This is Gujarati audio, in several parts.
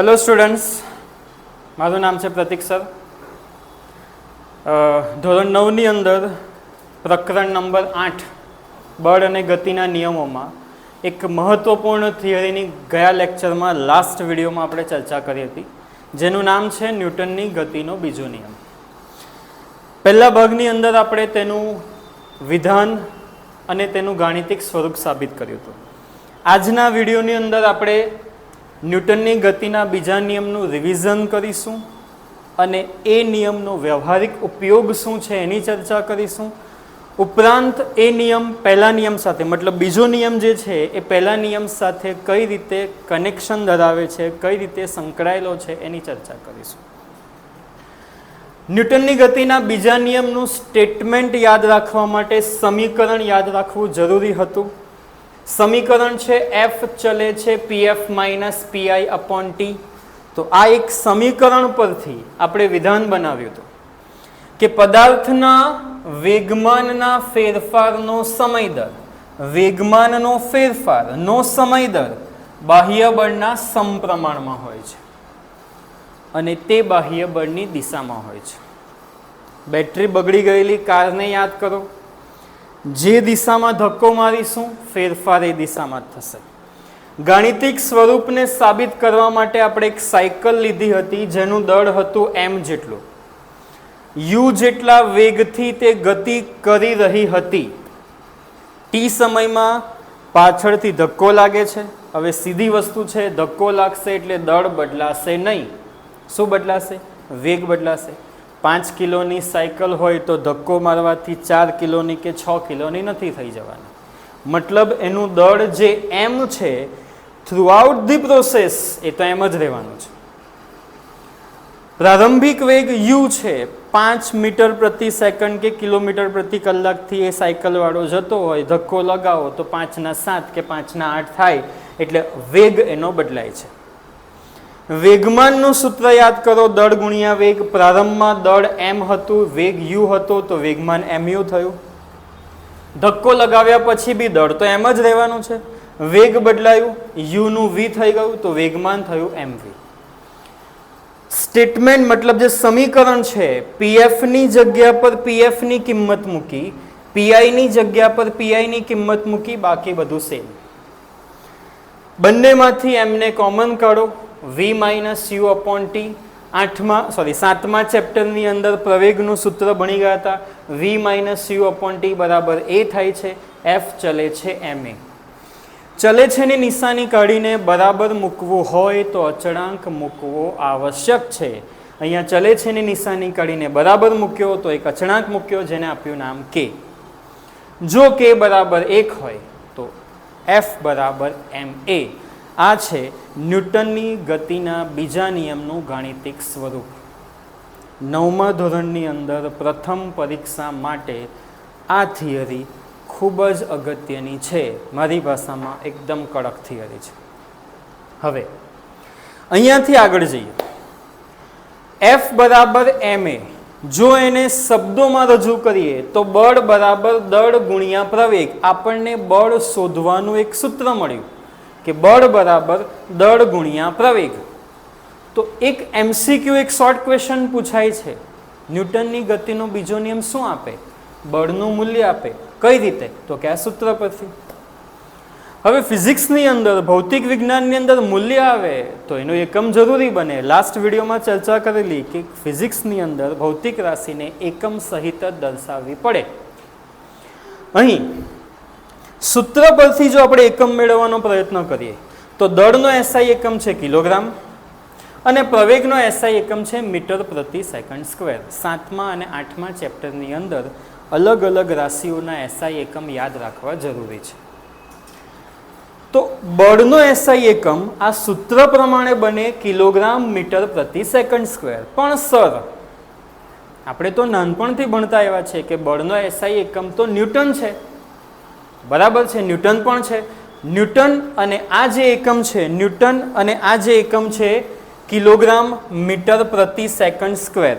હેલો સ્ટુડન્ટ્સ, મારું નામ છે પ્રતીક સર. ધોરણ 9ની અંદર પ્રકરણ નંબર 8 બળ અને ગતિના નિયમોમાં એક મહત્વપૂર્ણ થિયરીની ગયા લેક્ચરમાં લાસ્ટ વિડીયોમાં આપણે ચર્ચા કરી હતી, જેનું નામ છે ન્યૂટનની ગતિનો બીજો નિયમ. પહેલા ભાગની અંદર આપણે તેનું વિધાન અને તેનું ગાણિતિક સ્વરૂપ સાબિત કર્યું હતું. આજના વિડીયોની અંદર આપણે ન્યૂટનની ગતિના બીજા નિયમનું રિવિઝન કરીશું અને એ નિયમનો વ્યવહારિક ઉપયોગ શું છે એની ચર્ચા કરીશું. ઉપરાંત એ નિયમ પહેલા નિયમ સાથે, મતલબ બીજો નિયમ જે છે એ પહેલા નિયમ સાથે કઈ રીતે કનેક્શન ધરાવે છે, કઈ રીતે સંકળાયેલો છે એની ચર્ચા કરીશું. ન્યૂટનની ગતિના બીજા નિયમનું સ્ટેટમેન્ટ યાદ રાખવા માટે સમીકરણ યાદ રાખવું જરૂરી હતું. સમીકરણ છે F ચલે છે PF minus PI upon T. તો આ એક સમીકરણ પરથી આપણે વિધાન બનાવ્યું હતું કે પદાર્થના વેગમાનના ફેરફારનો સમય દર, વેગમાનનો ફેરફારનો સમય દર બાહ્ય બળના સમપ્રમાણમાં હોય છે અને તે બાહ્ય બળની દિશામાં હોય છે. બેટરી બગડી ગયેલી કારને યાદ કરો, જે દિશામાં ધક્કો મારીશું ફેરફાર એ દિશામાં થશે. ગાણિતિક સ્વરૂપને સાબિત કરવા માટે આપણે એક સાયકલ લીધી હતી જેનું દળ હતું m જેટલું. u જેટલા વેગથી તે ગતિ કરી રહી હતી. t સમયમાં પાછળથી ધક્કો લાગે છે. હવે સીધી વસ્તુ છે, ધક્કો લાગશે એટલે દળ બદલાશે નહીં. શું બદલાશે? વેગ બદલાશે. 5 કિલોની સાયકલ હોય તો ધક્કો મારવાથી 4 કિલોની કે 6 કિલોની નથી થઈ જવાની. મતલબ એનું દળ જે m છે થ્રુઆઉટ ધી પ્રોસેસ એ તો એમ જ રહેવાનું છે. પ્રારંભિક વેગ u છે, 5 મીટર પ્રતિ સેકન્ડ કે કિલોમીટર પ્રતિ કલાકથી એ સાયકલવાળો જતો હોય, ધક્કો લગાવો તો 5/7 કે 5/8 થાય એટલે વેગ એનો બદલાય છે. વેગમાનનું સૂત્ર યાદ કરો, દળ ગુણ્યા વેગ. પ્રારંભમાં દળ m હતું, વેગ u હતો, તો વેગમાન mu થયું. ધક્કો લગાવ્યા પછી બી દળ તો એમ જ રહેવાનું છે. વેગ બદલાયું, u નું v થઈ ગયું તો વેગમાન થયું mv. સ્ટેટમેન્ટ મતલબ જે સમીકરણ છે, pf ની જગ્યા પર pf ની કિંમત મૂકી, pi ની જગ્યા પર pi ની કિંમત મૂકી, બાકી બધું સેમ. બંનેમાંથી m ને કોમન કાઢો, v minus u upon t. 7મા ચેપ્ટરની અંદર પ્રવેગનું સૂત્ર ભણી ગયા હતા. v minus u upon t બરાબર a થાય છે. f ચલે છે ma. ચલે છે ની નિશાની કાઢીને બરાબર મૂકવું હોય તો અચળાંક મૂકવો આવશ્યક છે. અહીંયા ચલે છે ની નિશાની કાઢીને બરાબર મૂક્યો તો એક અચળાંક મૂક્યો જેને આપ્યું નામ k. જો k બરાબર 1 હોય તો f બરાબર ma. આ છે ન્યૂટનની ગતિના બીજા નિયમનું ગાણિતિક સ્વરૂપ. 9મા ધોરણની અંદર પ્રથમ પરીક્ષા માટે આ થિયરી ખૂબ જ અગત્યની છે. મારી ભાષામાં એકદમ કડક થિયરી છે. હવે અહીંયાથી આગળ જઈએ. F બરાબર ma, જો એને શબ્દોમાં રજૂ કરીએ તો બળ બરાબર દળ ગુણ્યા પ્રવેગ. આપણને બળ શોધવાનું એક સૂત્ર મળ્યું કે બળ બરાબર દળ ગુણ્યા પ્રવેગ. તો એક MCQ, એક શોર્ટ ક્વેશ્ચન પૂછાય છે, ન્યૂટનની ગતિનો બીજો નિયમ શું આપે? બળનું મૂલ્ય આપે. કઈ રીતે? તો કે આ સૂત્ર પરથી. હવે ફિઝિક્સની અંદર, ભૌતિક વિજ્ઞાનની અંદર મૂલ્ય આવે તો એનો એકમ જરૂરી બને. લાસ્ટ વિડીયોમાં ચર્ચા કરેલી કે ફિઝિક્સની અંદર ભૌતિક રાશિને એકમ સહિત જ દર્શાવવી પડે. અહીં સૂત્ર પરથી જો આપણે એકમ મેળવવાનો પ્રયત્ન કરીએ તો દળનો SI એકમ છે કિલોગ્રામ અને પ્રવેગનો SI એકમ છે મીટર પ્રતિ સેકન્ડ સ્ક્વેર. 7મા અને 8મા ચેપ્ટરની અંદર અલગ અલગ રાશિઓના SI એકમ યાદ રાખવા જરૂરી છે. તો બળનો SI એકમ આ સૂત્ર પ્રમાણે બને કિલોગ્રામ મીટર પ્રતિ સેકન્ડ સ્ક્વેર. પણ સર, આપણે તો નાનપણથી ભણતા એવા છે કે બળનો SI એકમ તો ન્યૂટન છે. બરાબર છે, ન્યૂટન પણ છે. ન્યૂટન અને આ જે એકમ છે, ન્યૂટન અને આ જે એકમ છે કિલોગ્રામ મીટર પ્રતિ સેકન્ડ સ્ક્વેર.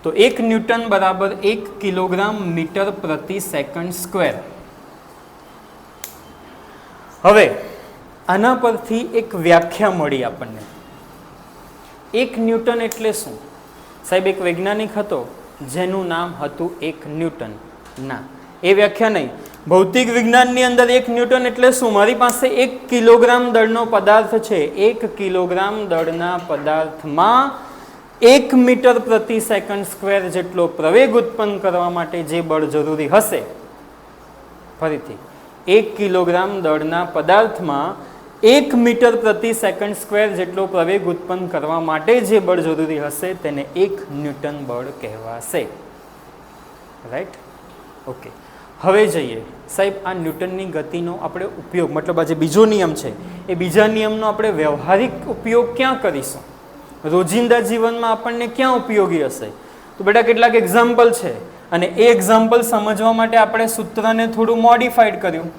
તો 1 ન્યૂટન બરાબર 1 કિલોગ્રામ મીટર પ્રતિ સેકન્ડ સ્ક્વેર. હવે આના પરથી એક વ્યાખ્યા મળી આપણને. 1 ન્યૂટન એટલે શું? સાહેબ એક વૈજ્ઞાનિક હતો જેનું નામ હતું 1 ન્યૂટન. ના, એ વ્યાખ્યા નહીં. ભૌતિક વિજ્ઞાનની અંદર 1 ન્યૂટન એટલે શું? મારી પાસે 1 કિલોગ્રામ દળનો પદાર્થ છે. 1 કિલોગ્રામ દળના પદાર્થમાં 1 મીટર પ્રતિ સેકન્ડ સ્ક્વેર જેટલો પ્રવેગ ઉત્પન્ન કરવા માટે જે બળ જરૂરી હશે, ફરીથી 1 કિલોગ્રામ દળના પદાર્થમાં 1 મીટર પ્રતિ સેકન્ડ સ્ક્વેર જેટલો પ્રવેગ ઉત્પન્ન કરવા માટે જે બળ જરૂરી હશે તેને 1 ન્યૂટન બળ કહેવાશે. રાઈટ? ઓકે, હવે જઈએ સાહેબ આ ન્યૂટનની ગતિનો આપણે ઉપયોગ, મતલબ આ જે બીજો નિયમ છે એ બીજા નિયમનો આપણે વ્યવહારિક ઉપયોગ ક્યાં કરીશું? રોજિંદા જીવનમાં આપણને ક્યાં ઉપયોગી હશે? તો બેટા કેટલાક એક્ઝામ્પલ છે અને એ એક્ઝામ્પલ સમજવા માટે આપણે સૂત્રને થોડું મોડિફાઈડ કર્યું.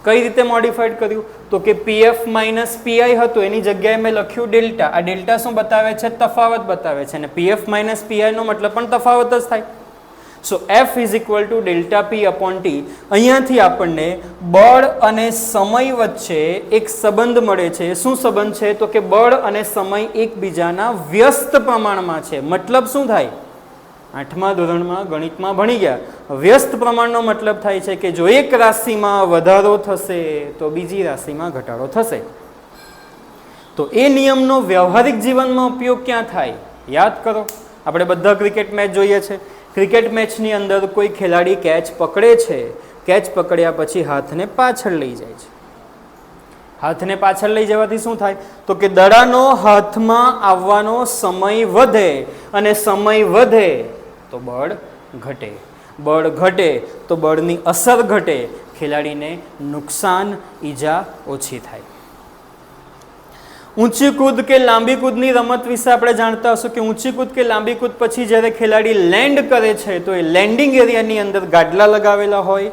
કઈ રીતે મોડિફાઈડ કર્યું? તો કે પીએફ માઇનસ પીઆઈ હતું એની જગ્યાએ મેં લખ્યું ડેલ્ટા. આ ડેલ્ટા શું બતાવે છે? તફાવત બતાવે છે. અને પીએફ માઇનસ પીઆઈનો મતલબ પણ તફાવત જ થાય. So F is equal to delta P upon T. અહીંયાથી આપણને બળ અને સમય વચ્ચે એક સંબંધ મળે છે. શું સંબંધ છે? તો કે બળ અને સમય એકબીજાના વ્યસ્ત પ્રમાણમાં છે. મતલબ શું થાય? 8મા ધોરણમાં ગણિતમાં ભણી ગયા. વ્યસ્ત પ્રમાણનો મતલબ થાય છે કે જો એક રાશિમાં વધારો થશે તો બીજી રાશિમાં ઘટાડો થશે. તો એ નિયમનો વ્યવહારિક જીવનમાં ઉપયોગ ક્યાં થાય? યાદ કરો, આપણે બધા ક્રિકેટ મેચ જોઈએ છે. ક્રિકેટ મેચની અંદર કોઈ ખેલાડી કેચ પકડે છે. કેચ પકડ્યા પછી હાથને પાછળ લઈ જાય છે. હાથને પાછળ લઈ જવાથી શું થાય? તો કે દડાનો હાથમાં આવવાનો સમય વધે અને સમય વધે તો બળ ઘટે. બળ ઘટે તો બળની અસર ઘટે, ખેલાડીને નુકસાન, ઈજા ઓછી થાય. ઊંચી કૂદ કે લાંબી કૂદની રમત વિશે આપણે જાણતા હશું કે ઊંચી કૂદ કે લાંબી કૂદ પછી જ્યારે ખેલાડી લેન્ડ કરે છે તો એ લેન્ડિંગ એરિયાની અંદર ગાડલા લગાવેલા હોય,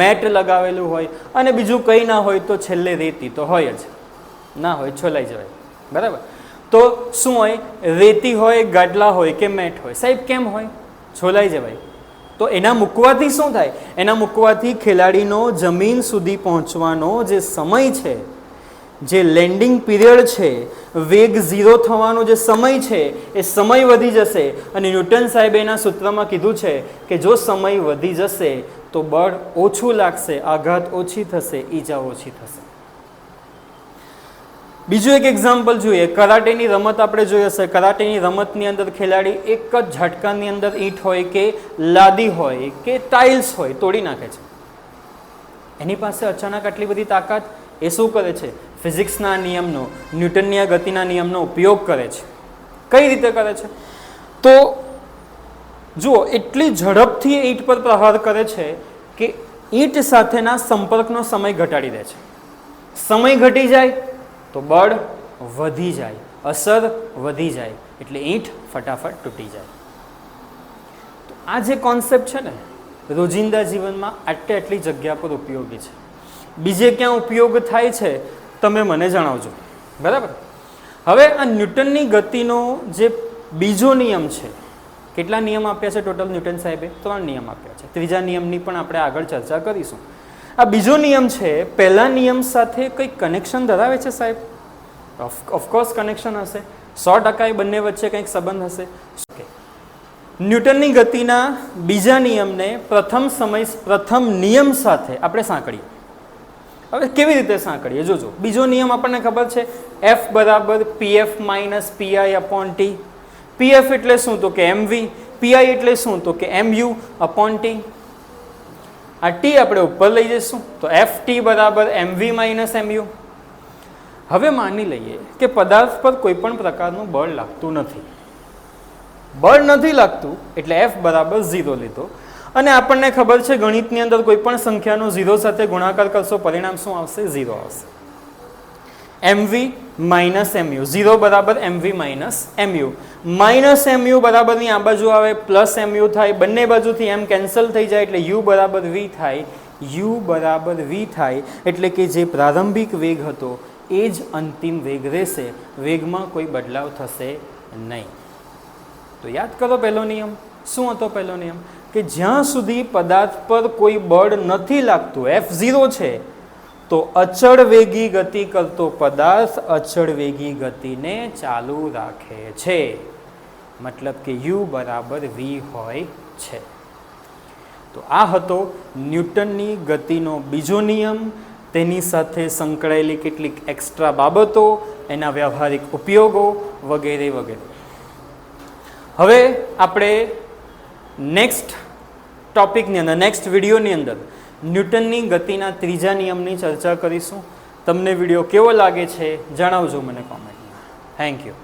મેટ લગાવેલું હોય અને બીજું કંઈ ના હોય તો છેલ્લે રેતી તો હોય જ, ના હોય છોલાઈ જવાય. બરાબર? તો શું હોય? રેતી હોય, ગાડલા હોય કે મેટ હોય. સાહેબ કેમ હોય? છોલાઈ જવાય. તો એના મૂકવાથી શું થાય? એના મૂકવાથી ખેલાડીનો જમીન સુધી પહોંચવાનો જે સમય છે, જે લેન્ડિંગ પીરિયડ છે, વેગ 0 થવાનો જે સમય છે એ સમય વધી જશે. અને ન્યૂટન સાહેબે એના સૂત્રમાં કીધું છે કે જો સમય વધી જશે તો બળ ઓછું લાગશે, આઘાત ઓછી થશે, ઈજા ઓછી થશે. બીજું એક એક્ઝામ્પલ જોઈએ. કરાટેની રમત આપણે જોઈ હશે. કરાટેની રમતની અંદર ખેલાડી એક જ ઝટકાની અંદર ઈંટ હોય કે લાદી હોય કે ટાઇલ્સ હોય તોડી નાખે છે. એની પાસે અચાનક આટલી બધી તાકાત, એ શું કરે છે? ફિઝિક્સના નિયમનો, ન્યૂટનની ગતિના નિયમનો ઉપયોગ કરે છે. કઈ રીતે કરે છે? તો જુઓ, એટલી ઝડપથી ઈંટ પર પ્રહાર કરે છે કે ઈંટ સાથેના સંપર્કનો સમય ઘટાડી દે છે. સમય ઘટી જાય તો બળ વધી જાય, અસર વધી જાય, એટલે ઈંટ ફટાફટ તૂટી જાય. તો આ જે કોન્સેપ્ટ છે ને રોજિંદા જીવનમાં આટલી જગ્યા પર ઉપયોગી છે. બીજે ક્યાં ઉપયોગ થાય છે તમે મને જણાવજો. બરાબર? હવે આ ન્યૂટનની ગતિનો જે બીજો નિયમ છે, કેટલા નિયમ આપ્યા છે ટોટલ ન્યૂટન સાહેબે? 3 નિયમ આપ્યા છે. ત્રીજા નિયમની પણ આપણે આગળ ચર્ચા કરીશું. આ બીજો નિયમ છે, પહેલા નિયમ સાથે કંઈક કનેક્શન ધરાવે છે સાહેબ? ઓફકોર્સ કનેક્શન હશે. 100% એ બંને વચ્ચે કંઈક સંબંધ હશે. ન્યૂટનની ગતિના બીજા નિયમને પ્રથમ નિયમ સાથે આપણે સાંકળીએ. હવે કેવી રીતે સાંકળીએ જોજો. બીજો નિયમ આપણને ખબર છે, એફ બરાબર PF minus PI upon T. PF એટલે શું? તો કે એમવી. પીઆઈ એટલે શું? તો કે એમયુ અપોન ટી. આ ટી આપણે ઉપર લઈ જઈશું તો એફ ટી બરાબર એમવી માઇનસ એમયુ. હવે માની લઈએ કે પદાર્થ પર કોઈ પણ પ્રકારનું બળ લાગતું નથી. બળ નથી લાગતું એટલે એફ બરાબર 0 લીધો. અને આપણને ખબર છે ગણિતની અંદર કોઈ પણ સંખ્યાનો 0 સાથે ગુણાકાર કરશો પરિણામ શું આવશે? 0 આવશે. એમવી માઇનસ એમયુ, 0 બરાબર MV minus MU. Minus MU બરાબરની આ બાજુ આવે પ્લસ એમયુ થાય, બંને બાજુથી એમ કેન્સલ થઈ જાય એટલે યુ બરાબર વી થાય. યુ બરાબર વી થાય એટલે કે જે પ્રારંભિક વેગ હતો એ જ અંતિમ વેગ રહેશે, વેગમાં કોઈ બદલાવ થશે નહીં. તો યાદ કરો પહેલો નિયમ. શું હતો પહેલો નિયમ? કે જ્યાં સુધી પદાર્થ પર કોઈ બળ નથી લાગતું, F0 છે, તો અચળ વેગી ગતિ કરતો પદાર્થ અચળ વેગી ગતિને ચાલુ રાખે છે, મતલબ કે u બરાબર v હોય છે. તો આ હતો ન્યૂટનની ગતિનો બીજો નિયમ, તેની સાથે સંકળાયેલી કેટલીક એક્સ્ટ્રા બાબતો, એના વ્યવહારિક ઉપયોગો વગેરે વગેરે. હવે આપણે નેક્સ્ટ ટોપિકની અંદર, નેક્સ્ટ વિડીયોની અંદર ન્યૂટનની ગતિના ત્રીજા નિયમની ચર્ચા કરીશું. તમને વિડીયો કેવો લાગે છે જણાવજો મને કોમેન્ટમાં. Thank you.